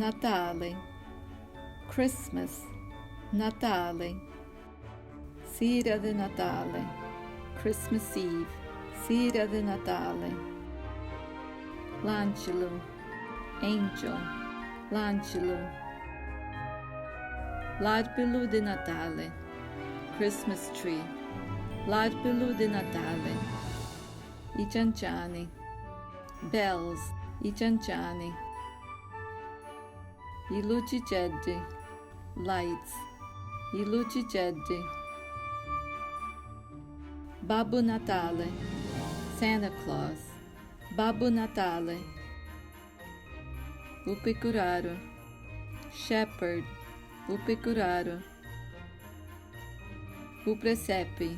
Natale, Christmas, Natale, Sera di Natale, Christmas Eve, Sera di Natale, L'Angelo, Angel, L'Angelo, L'Albero di Natale, Christmas Tree, L'Albero di Natale, I Gianciani, Bells, I Gianciani, I luciceddi, Lights, I luciceddi, Babbo Natale, Santa Claus, Babbo Natale, o pecoraro, Shepherd, o pecoraro, o presepe,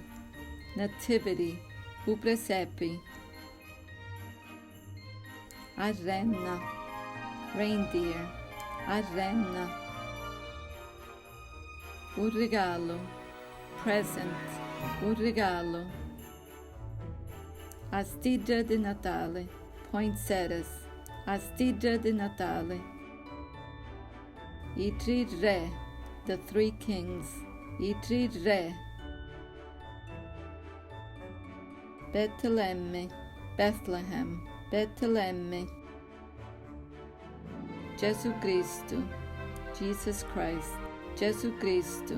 Nativity, o presepe, a renna, Reindeer, a renna, o regalo, Present, o regalo, a stidra di Natale, poinsettias, a stidra di Natale, I tre re, the three kings, I tre re, Betlemme, Bethlehem, Betlemme, Gesù Cristo, Jesus Christ, Gesù Cristo,